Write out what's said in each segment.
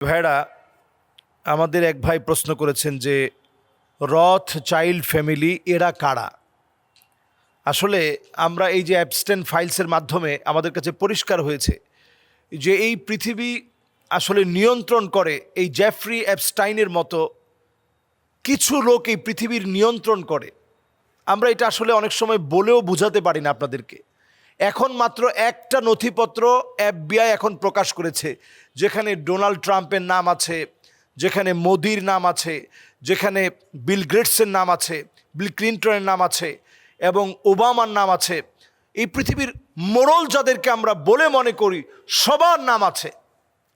ভাইরা, আমাদের এক ভাই প্রশ্ন করেছেন যে রথ চাইল্ড ফ্যামিলি এরা কারা। আসলে আমরা এই যে অ্যাবস্টেন ফাইলসের মাধ্যমে আমাদের কাছে পরিষ্কার হয়েছে যে এই পৃথিবী আসলে নিয়ন্ত্রণ করে এই জেফ্রি অ্যাপস্টাইনের মতো কিছু লোক এই পৃথিবীর নিয়ন্ত্রণ করে। আমরা এটা আসলে অনেক সময় বলেও বোঝাতে পারি না আপনাদেরকে। এখন মাত্র একটা নথিপত্র FBI এখন প্রকাশ করেছে, যেখানে ডোনাল্ড ট্রাম্পের নাম আছে, যেখানে মোদির নাম আছে, যেখানে বিল গেটসের নাম আছে, বিল ক্লিন্টনের নাম আছে এবং ওবামার নাম আছে। এই পৃথিবীর মোড়ল যাদেরকে আমরা বলে মনে করি সবার নাম আছে।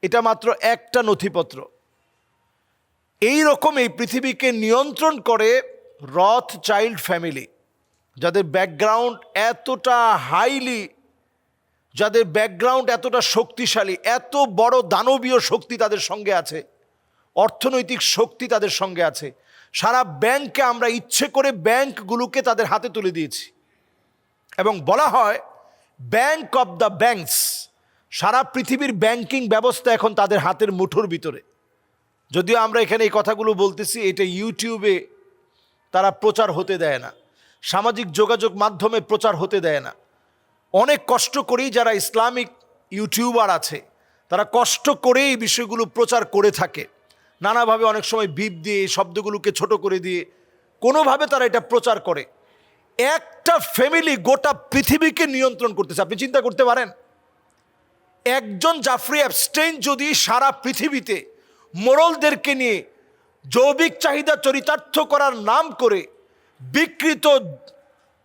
এটা মাত্র একটা নথিপত্র। এই রকম এই পৃথিবীকে নিয়ন্ত্রণ করে রথ চাইল্ড ফ্যামিলি, যাদের ব্যাকগ্রাউন্ড এতটা হাইলি, যাদের ব্যাকগ্রাউন্ড এতটা শক্তিশালী, এত বড় দানবীয় শক্তি তাদের সঙ্গে আছে, অর্থনৈতিক শক্তি তাদের সঙ্গে আছে। সারা ব্যাংককে আমরা ইচ্ছে করে ব্যাংকগুলোকে তাদের হাতে তুলে দিয়েছি এবং বলা হয় ব্যাংক অব দ্য ব্যাংকস। সারা পৃথিবীর ব্যাংকিং ব্যবস্থা এখন তাদের হাতের মুঠোর ভিতরে। যদিও আমরা এখানে এই কথাগুলো বলতেছি, এটা ইউটিউবে তারা প্রচার হতে দেয় না, সামাজিক যোগাযোগ মাধ্যমে প্রচার হতে দেয় না। অনেক কষ্ট করেই যারা ইসলামিক ইউটিউবার আছে তারা কষ্ট করেই এই বিষয়গুলো প্রচার করে থাকে, নানাভাবে অনেক সময় বিপ দিয়ে শব্দগুলোকে ছোট করে দিয়ে কোনোভাবে তারা এটা প্রচার করে। একটা ফ্যামিলি গোটা পৃথিবীকে নিয়ন্ত্রণ করতেছে। আপনি চিন্তা করতে পারেন, একজন জেফ্রি অ্যাপস্টেইন যদি সারা পৃথিবীতে মোড়লদেরকে নিয়ে যৌবিক চাহিদা চরিতার্থ করার নাম করে, বিকৃত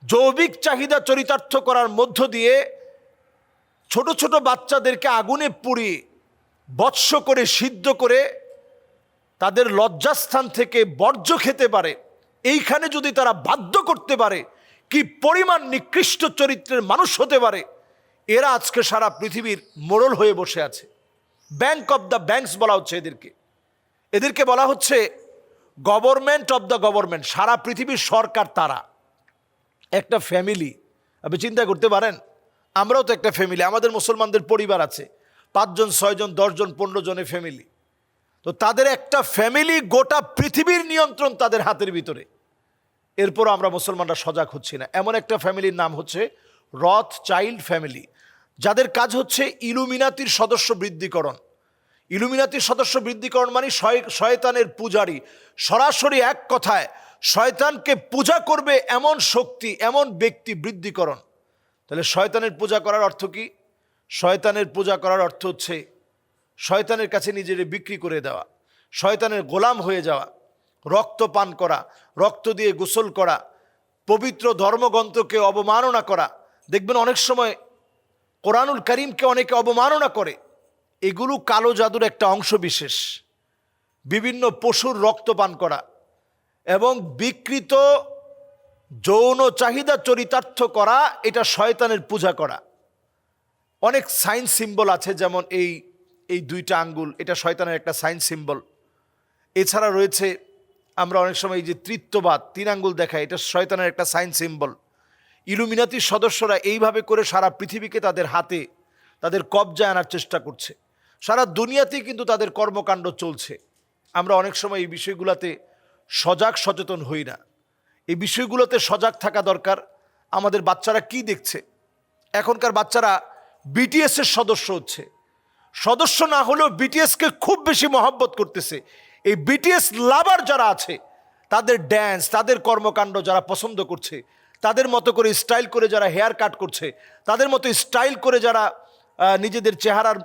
যৌবিক চাহিদা চরিতার্থ করার মধ্য দিয়ে ছোট ছোট বাচ্চাদেরকে আগুনে পুড়িয়ে বৎস করে সিদ্ধ করে তাদের লজ্জাস্থান থেকে বর্জ্য খেতে পারে, এইখানে যদি তারা বাধ্য করতে পারে, কি পরিমাণ নিকৃষ্ট চরিত্রের মানুষ হতে পারে। এরা আজকে সারা পৃথিবীর মোড়ল হয়ে বসে আছে। ব্যাংক অব দ্য ব্যাংকস বলা হচ্ছে এদেরকে বলা হচ্ছে গভর্নমেন্ট অব দ্য গভর্নমেন্ট। সারা পৃথিবীর সরকার তারা। একটা ফ্যামিলি, আপনি চিন্তা করতে পারেন, আমরাও তো একটা ফ্যামিলি, আমাদের মুসলমানদের পরিবার আছে 5 জন 6 জন 10 জন 15 জনের ফ্যামিলি। তো তাদের একটা ফ্যামিলি, গোটা পৃথিবীর নিয়ন্ত্রণ তাদের হাতের ভিতরে। এরপরও আমরা মুসলমানরা সজাগ হচ্ছি না। এমন একটা ফ্যামিলির নাম হচ্ছে রথ চাইল্ড ফ্যামিলি, যাদের কাজ হচ্ছে ইলুমিনাতির সদস্য বৃদ্ধিকরণ। ইলুমিনাতির সদস্য বৃদ্ধিকরণ মানে শয়তানের পূজারী, সরাসরি এক কথায় শয়তানকে পূজা করবে এমন শক্তি, এমন ব্যক্তি বৃদ্ধিকরণ। তাহলে শয়তানের পূজা করার অর্থ কি? শয়তানের পূজা করার অর্থ হচ্ছে শয়তানের কাছে নিজেকে বিক্রি করে দেওয়া, শয়তানের গোলাম হয়ে যাওয়া, রক্ত পান করা, রক্ত দিয়ে গোসল করা, পবিত্র ধর্মগ্রন্থকে অবমাননা করা। দেখবেন অনেক সময় কোরআনুল কারীমকে অনেকে অবমাননা করে। এগুলো কালো জাদুর একটা অংশ বিশেষ। বিভিন্ন পশুর রক্ত পান করা এবং বিকৃত যৌন চাহিদা চরিতার্থ করা, এটা শয়তানের পূজা করা। অনেক সাইন সিম্বল আছে, যেমন এই 2টা আঙ্গুল, এটা শয়তানের একটা সাইন সিম্বল। এছাড়া রয়েছে আমরা অনেক সময় এই যে তৃত্ববাদ, 3 আঙ্গুল দেখায়, এটা শয়তানের একটা সাইন সিম্বল। ইলুমিনাতির সদস্যরা এইভাবে করে সারা পৃথিবীকে তাদের হাতে, তাদের কবজায় আনার চেষ্টা করছে। সারা দুনিয়াতেই কিন্তু তাদের কর্মকাণ্ড চলছে। আমরা অনেক সময় এই বিষয়গুলোতে সজাগ সচেতন হই না। এই বিষয়গুলোতে সজাগ থাকা দরকার। আমাদের বাচ্চারা কি দেখছে? এখনকার বাচ্চারা বিটিএসের সদস্য হচ্ছে। সদস্য না হলেও বিটিএসকে খুব বেশি মহব্বত করতেছে। এই বিটিএস লাভার যারা আছে, তাদের ড্যান্স, তাদের কর্মকাণ্ড যারা পছন্দ করছে, তাদের মতো করে স্টাইল করে যারা হেয়ার কাট করছে, তাদের মতো স্টাইল করে যারা নিজেদের চেহারার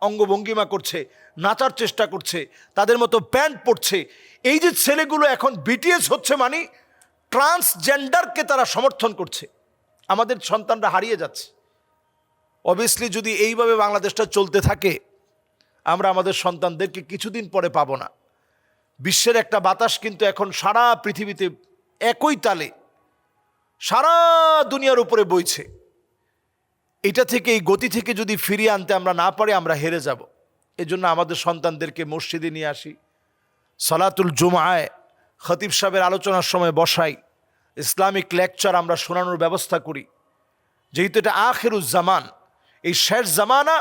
অঙ্গভঙ্গিমা করছে, নাচার চেষ্টা করছে, তাদের মতো প্যান্ট পরছে, এই যে ছেলেগুলো এখন বিটিএস হচ্ছে মানে ট্রান্সজেন্ডারকে তারা সমর্থন করছে। আমাদের সন্তানরা হারিয়ে যাচ্ছে। অবভিয়াসলি যদি এইভাবে বাংলাদেশটা চলতে থাকে, আমরা আমাদের সন্তানদেরকে কিছুদিন পরে পাবো না। বিশ্বের একটা বাতাস কিন্তু এখন সারা পৃথিবীতে একই তালে সারা দুনিয়ার উপরে বইছে। এটা থেকে, এই গতি থেকে যদি ফিরিয়ে আনতে আমরা না পারি, আমরা হেরে যাব। এজন্য আমাদের সন্তানদেরকে মসজিদে নিয়ে আসি, সালাতুল জুমআয় খতিব সাহেবের আলোচনার সময় বসাই, ইসলামিক লেকচার আমরা শোনানোর ব্যবস্থা করি। যেহেতু এটা আখিরুজ জামান, এই শেষ জামানা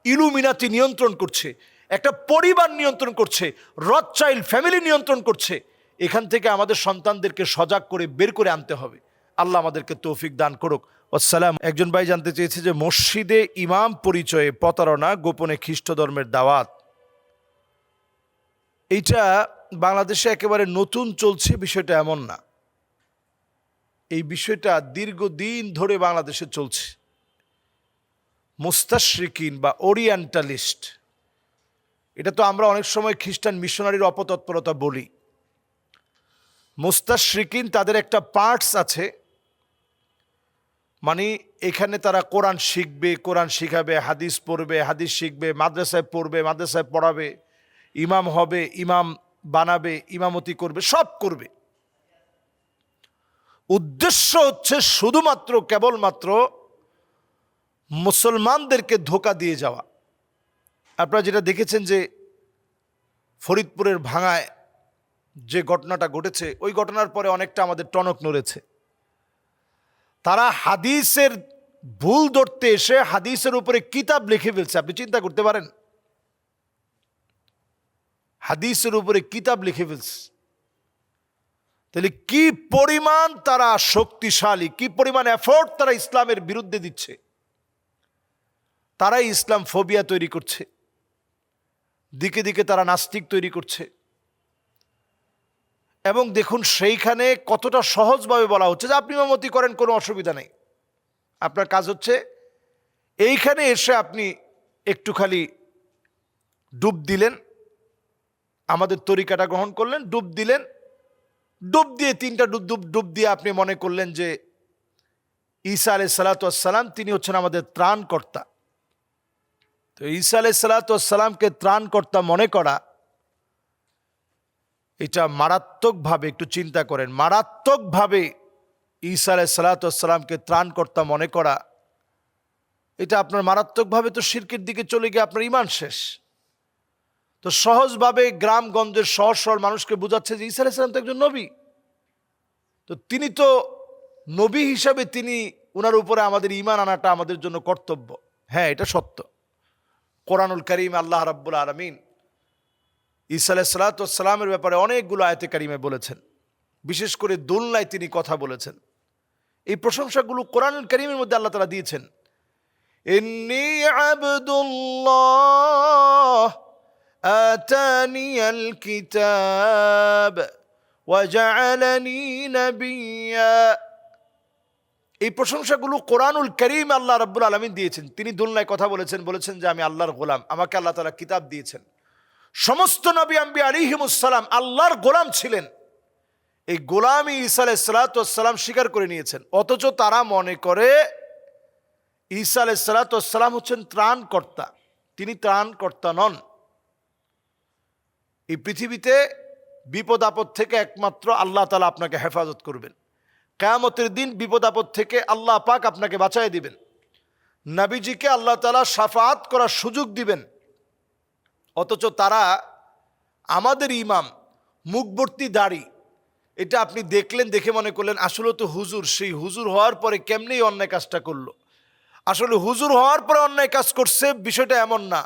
ইলুমিনাতি নিয়ন্ত্রণ করছে। একটা পরিবার নিয়ন্ত্রণ করছে, রথচাইল্ড ফ্যামিলি নিয়ন্ত্রণ করছে। এখান থেকে আমাদের সন্তানদেরকে সজাগ করে বের করে আনতে হবে। আল্লাহ আমাদেরকে তৌফিক দান করুক। আসসালাম। একজন ভাই জানতে চেয়েছে যে মসজিদে ইমাম পরিচয়ে প্রতারণা, গোপনে খ্রিস্ট ধর্মের দাওয়াত, এইটা বাংলাদেশে একেবারে নতুন চলছে, বিষয়টা এমন না। এই বিষয়টা দীর্ঘদিন ধরে বাংলাদেশে চলছে। মুস্তাশরিকিন বা ওরিয়েন্টালিস্ট, এটা তো আমরা অনেক সময় খ্রিস্টান মিশনারির অপতৎপরতা বলি। মুস্তাশরিকিন তাদের একটা পার্টস আছে, মানে এখানে তারা কোরআন শিখবে, কোরআন শিখাবে, হাদিস পড়বে, হাদিস শিখবে, মাদ্রাসায় পড়বে, মাদ্রাসায় পড়াবে, ইমাম হবে, ইমাম বানাবে, ইমামতি করবে, সব করবে। উদ্দেশ্য হচ্ছে শুধুমাত্র কেবলমাত্র মুসলমানদেরকে ধোঁকা দিয়ে যাওয়া। আপনারা যেটা দেখেছেন যে ফরিদপুরের ভাঙায় যে ঘটনাটা ঘটেছে, ওই ঘটনার পরে অনেকটা আমাদের টনক নড়েছে। তারা হাদিসের ভুল ধরতে এসে হাদিসের উপরে কিতাব লিখে ফেলছে। আপনি চিন্তা করতে পারেন, হাদিসের উপরে কিতাব লিখে ফেলছে। তাহলে কি পরিমাণ তারা শক্তিশালী, কি পরিমাণ এফোর্ট তারা ইসলামের বিরুদ্ধে দিচ্ছে। তারাই ইসলাম ফোবিয়া তৈরি করছে, দিকে দিকে তারা নাস্তিক তৈরি করছে। এবং দেখুন সেইখানে কতটা সহজভাবে বলা হচ্ছে যে আপনি ইমামতি করেন, কোনো অসুবিধা নেই, আপনার কাজ হচ্ছে এইখানে এসে আপনি একটু খালি ডুব দিলেন, আমাদের তরিকাটা গ্রহণ করলেন, ডুব দিলেন, ডুব দিয়ে 3টা ডুব দিয়ে আপনি মনে করলেন যে ঈসা আলাইহিস সালাতু ওয়াস সালাম তিনি হচ্ছেন আমাদের ত্রাণকর্তা। তো ঈসা আলাইহিস সালাতু ওয়াস সালামকে ত্রাণকর্তা মনে করা, এটা মারাত্মকভাবে, একটু চিন্তা করেন, মারাত্মকভাবে ঈসা আলাইহিস সালাতু ওয়াস সালামকে ত্রাণকর্তা মনে করা, এটা আপনার মারাত্মকভাবে তো শিরকের দিকে চলে গিয়ে আপনার ঈমান শেষ। তো সহজভাবে গ্রামগঞ্জের সহজ সরল মানুষকে বোঝাচ্ছে যে ঈসা আলাইহিস সালাম তো একজন নবী, তো তিনি তো নবী হিসাবে তিনি, ওনার উপরে আমাদের ঈমান আনাটা আমাদের জন্য কর্তব্য। হ্যাঁ, এটা সত্য। কোরআনুল কারীম আল্লাহ রাব্বুল আলামিন ঈসা আলাইহিস সালাতু ওয়াস সালামের ব্যাপারে অনেকগুলো আয়াতে কারিমে বলেছেন, বিশেষ করে দোলনায় তিনি কথা বলেছেন। এই প্রশংসাগুলো কোরআনুল কারীমের মধ্যে আল্লাহ তাআলা দিয়েছেন। ইন্নী আবদুল্লাহ আতানিয়াল কিতাব ওয়া জাআলানি নাবিয়্যা। এই প্রশংসাগুলো কোরআনুল কারীম আল্লাহ রাব্বুল আলামিন দিয়েছেন। তিনি দোলনায় কথা বলেছেন, বলেছেন যে আমি আল্লাহর গোলাম, আমাকে আল্লাহ তাআলা কিতাব দিয়েছেন। সমস্ত নবী আম্বিয়া আলাইহিমুস সালাম আল্লাহর গোলাম ছিলেন। এই গোলামি ঈসা আলাইহিস সালাতু ওয়াস সালাম স্বীকার করে নিয়েছেন। অথচ তারা মনে করে ঈসা আলাইহিস সালাতু ওয়াস সালাম হচ্ছেন ত্রাণকর্তা। তিনি ত্রাণকর্তা নন। এই পৃথিবীতে বিপদ আপদ থেকে একমাত্র আল্লাহ তাআলা আপনাকে হেফাজত করবেন। কিয়ামতের দিন বিপদ আপদ থেকে আল্লাহ পাক আপনাকে বাঁচায় দিবেন। নবীজিকে আল্লাহ তাআলা শাফাআত করার সুযোগ দিবেন। অথচ তারা আমাদের ইমাম, মুখভর্তি দাড়ি, এটা আপনি দেখলেন, দেখে মনে করলেন আসলে তো হুজুর। সেই হুজুর হওয়ার পরে কেমনি অন্যায় কাজটা করলো। আসলে হুজুর হওয়ার পরে অন্যায় কাজ করছে বিষয়টা এমন না,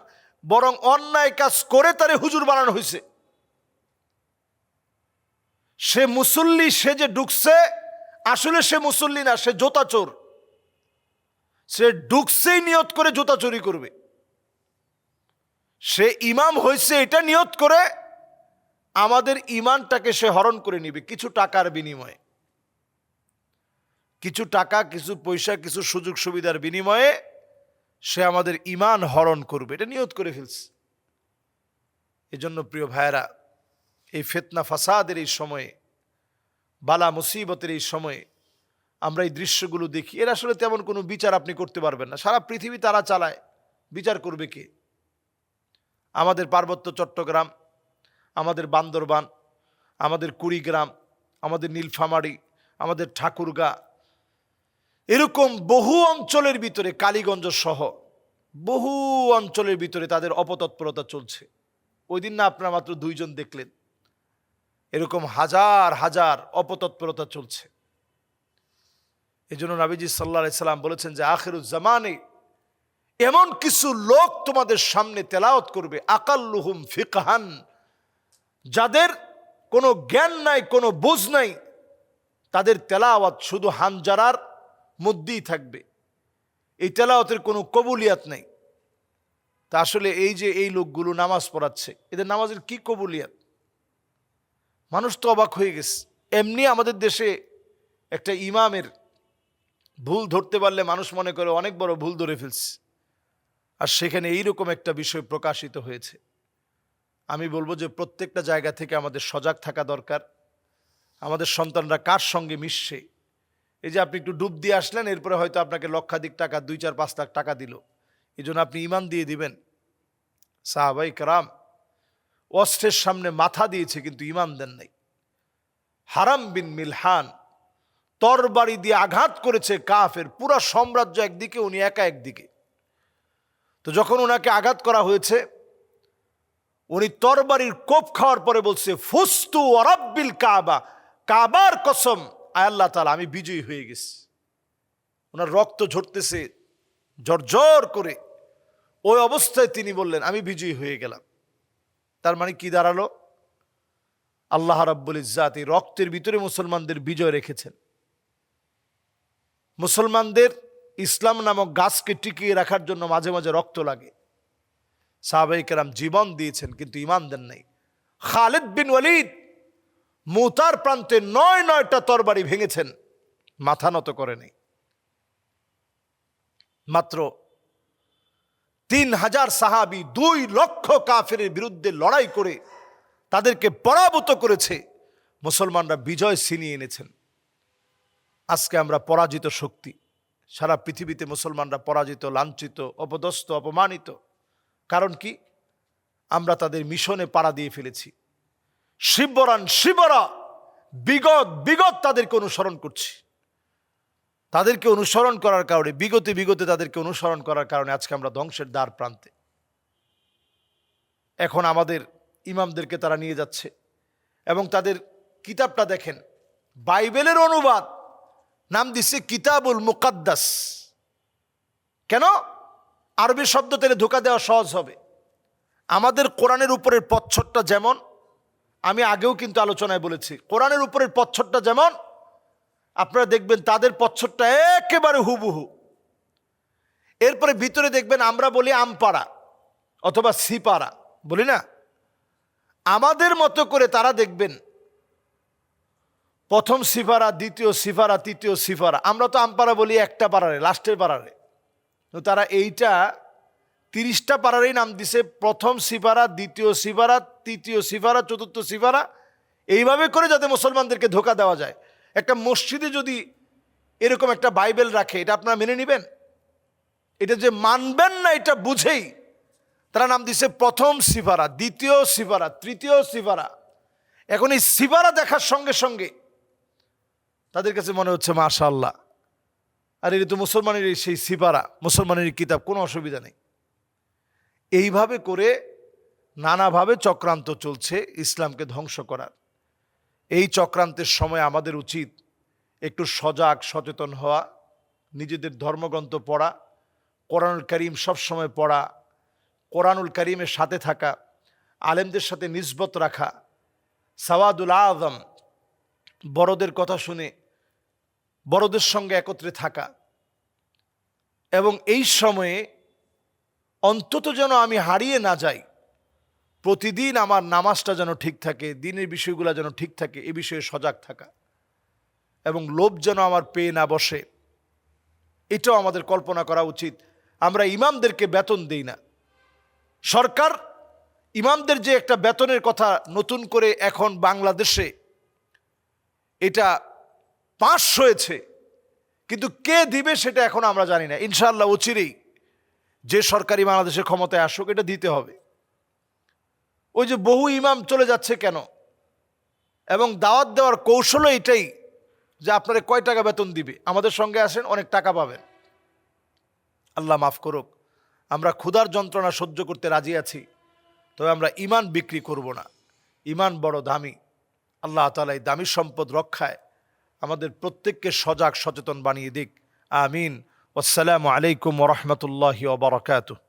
বরং অন্যায় কাজ করে তারে হুজুর বানানো হয়েছে। সে মুসল্লি, সে যে ঢুকছে আসলে সে মুসল্লি না, সে জোতা চোর। সে ঢুকছেই নিয়ত করে জুতা চুরি করবে। সে ইমাম হয়েছে এটা নিয়ত করে আমাদের ইমানটাকে সে হরণ করে নিবে কিছু টাকার বিনিময়ে, কিছু টাকা, কিছু পয়সা, কিছু সুযোগ সুবিধার বিনিময়ে সে আমাদের ইমান হরণ করবে, এটা নিয়ত করে ফেলছে। এজন্য প্রিয় ভাইয়েরা, এই ফিতনা ফাসাদের এই সময়ে, বালা মুসিবতের এই সময়ে আমরা এই দৃশ্যগুলো দেখি। এর আসলে তেমন কোনো বিচার আপনি করতে পারবেন না। সারা পৃথিবী তারা চালায়, বিচার করবে কে? আমাদের পার্বত্য চট্টগ্রাম, আমাদের বান্দরবান, আমাদের কুড়িগ্রাম, আমাদের নীলফামারী, আমাদের ঠাকুরগাঁ, এরকম বহু অঞ্চলের ভিতরে, কালীগঞ্জ সহ বহু অঞ্চলের ভিতরে তাদের অপতৎপরতা চলছে। ওই দিন না আপনারা মাত্র 2 জন দেখলেন, এরকম হাজার হাজার অপতৎপরতা চলছে। এই জন্য নবীজি সাল্লাল্লাহু আলাইহি সাল্লাম বলেছেন যে আখিরুজ জামানে এমন কিছু লোক তোমাদের সামনে তেলাওয়াত করবে আকাল্লুহুম ফিকহান, যাদের কোনো জ্ঞান নাই, কোনো বুঝ নাই, তাদের তেলাওয়াত শুধু হানজারার মধ্যেই থাকবে, এই তেলাওয়াতের কোনো কবুলিয়াত নেই। তা আসলে এই যে এই লোকগুলো নামাজ পড়াচ্ছে, এদের নামাজের কি কবুলিয়াত? মানুষ তো অবাক হয়ে গেছে। এমনি আমাদের দেশে একটা ইমামের ভুল ধরতে পারলে মানুষ মনে করে অনেক বড় ভুল ধরে ফেলছে, আর সেখানে এইরকম একটা বিষয় প্রকাশিত হয়েছে। আমি বলবো যে প্রত্যেকটা জায়গা থেকে আমাদের সজাগ থাকা দরকার। আমাদের সন্তানরা কার সঙ্গে মিশছে, এই যে আপনি একটু ডুব দিয়ে আসলেন, এরপরে হয়তো আপনাকে লক্ষাধিক টাকা, 2-4-5 লাখ টাকা দিল, এই জন্য আপনি ইমান দিয়ে দিবেন? সাহাবাই কেরাম অস্ত্রের সামনে মাথা দিয়েছে কিন্তু ইমান দেন নাই। হারাম বিন মিলহান তরবারি দিয়ে আঘাত করেছে কাফের, পুরা সাম্রাজ্য একদিকে, উনি একা একদিকে। তো যখন ওনাকে আঘাত করা হয়েছে, উনি তরবারির কোপ খাওয়ার পরে বলছে ফুস্তু ওয়া রাব্বিল কাবা, কাবার কসম, আয় আল্লাহ তাআলা, আমি বিজয়ী হয়ে গেছি। ওনার রক্ত ঝরতেছে জর্জর করে, ওই অবস্থায় তিনি বললেন আমি বিজয়ী হয়ে গেলাম। তার মানে কি দাঁড়ালো? আল্লাহ রাব্বুল ইজ্জাত এই রক্তের ভিতরে মুসলমানদের বিজয় রেখেছেন। মুসলমানদের ইসলাম নামক গাছকে টিকিয়ে রাখার জন্য মাঝে মাঝে রক্ত লাগে। সাহাবায়ে কেরাম জীবন দিয়েছেন কিন্তু ঈমান দেন নাই। খালিদ বিন ওয়ালিদ মুতার প্রান্তে 9টা তরবারি ভেঙেছেন, মাথা নত করে নেই। মাত্র 3000 সাহাবী 2 লক্ষ কাফেরের বিরুদ্ধে লড়াই করে তাদেরকে পরাভূত করেছে, মুসলমানরা বিজয় ছিনিয়ে এনেছেন। আজকে আমরা পরাজিত শক্তি, সারা পৃথিবীতে মুসলমানরা পরাজিত, লাঞ্ছিত, অপদস্থ, অপমানিত। কারণ কি? আমরা তাদের মিশনে পাড়া দিয়ে ফেলেছি। শিবরান শিবরা, বিগত তাদেরকে অনুসরণ করছি। তাদেরকে অনুসরণ করার কারণে, বিগতে তাদেরকে অনুসরণ করার কারণে আজকে আমরা ধ্বংসের দ্বার প্রান্তে। এখন আমাদের ইমামদেরকে তারা নিয়ে যাচ্ছে এবং তাদের কিতাবটা দেখেন, বাইবেলের অনুবাদ নাম দিচ্ছে কিতাবুল মুকাদ্দাস। কেন? আরবি শব্দ তেলে ধোকা দেওয়া সহজ হবে। আমাদের কোরআনের উপরের পচ্ছদটা যেমন, আমি আগেও কিন্তু আলোচনায় বলেছি, কোরআনের উপরের পচ্ছদটা যেমন, আপনারা দেখবেন তাদের পচ্ছদটা একেবারে হুবহু। এরপরে ভিতরে দেখবেন আমরা বলি আমপাড়া অথবা সিপাড়া, বলি না? আমাদের মতো করে তারা দেখবেন প্রথম সিফারা, দ্বিতীয় সিফারা, তৃতীয় সিফারা। আমরা তো আমপাড়া বলি একটা পাড়ারে, লাস্টের পাড়ারে। তো তারা এইটা 30টা পাড়ারেই নাম দিছে, প্রথম সিফারা, দ্বিতীয় সিফারা, তৃতীয় সিফারা, চতুর্থ সিফারা, এইভাবে করে যাতে মুসলমানদেরকে ধোকা দেওয়া যায়। একটা মসজিদে যদি এরকম একটা বাইবেল রাখে, এটা আপনারা মেনে নেবেন? এটা যে মানবেন না এটা বুঝেই তারা নাম দিছে প্রথম সিফারা, দ্বিতীয় সিফারা, তৃতীয় সিফারা। এখন এই সিফারা দেখার সঙ্গে সঙ্গে তাদের কাছে মনে হচ্ছে মাশাআল্লাহ, আর এটা তো মুসলমানের সেই সিফারা, মুসলমানের কিতাব, কোনো অসুবিধা নেই। এইভাবে করে নানাভাবে চক্রান্ত চলছে ইসলামকে ধ্বংস করার। এই চক্রান্তের সময় আমাদের উচিত একটু সজাগ সচেতন হওয়া, নিজেদের ধর্মগ্রন্থ পড়া, কোরআনুল কারীম সবসময় পড়া, কোরআনুল কারীমের সাথে থাকা, আলেমদের সাথে নিসবত রাখা, সাওয়াদুল আযম, বড়দের কথা শুনে বড়দের সঙ্গে একত্রে থাকা। এবং এই সময়ে অন্তত যেন আমি হারিয়ে না যাই, প্রতিদিন আমার নামাজটা যেন ঠিক থাকে, দিনের বিষয়গুলো যেন ঠিক থাকে, এ বিষয়ে সজাগ থাকা। এবং লোভ যেন আমার পেয়ে না বসে, এটাও আমাদের কল্পনা করা উচিত। আমরা ইমামদেরকে বেতন দেই না। সরকার ইমামদের যে একটা বেতনের কথা নতুন করে এখন বাংলাদেশে এটা পাস হয়েছে, কিন্তু কে দিবে সেটা এখন আমরা জানি না। ইনশাআল্লাহ অচিরেই যে সরকারি বাংলাদেশের ক্ষমতায় আসুক, এটা দিতে হবে। ওই যে বহু ইমাম চলে যাচ্ছে কেন? এবং দাওয়াত দেওয়ার কৌশলও এটাই যে আপনারা কয় টাকা বেতন দিবে, আমাদের সঙ্গে আসেন, অনেক টাকা পাবেন। আল্লাহ মাফ করুক, আমরা ক্ষুধার যন্ত্রণা সহ্য করতে রাজি আছি, তবে আমরা ইমান বিক্রি করব না। ইমান বড় দামি। আল্লাহ তাআলা এই দামি সম্পদ রক্ষায় আমাদের প্রত্যেককে সজাগ সচেতন বানিয়ে দিক। আমিন। আসসালামু আলাইকুম ওয়া রাহমাতুল্লাহি ওয়া বারাকাতুহু।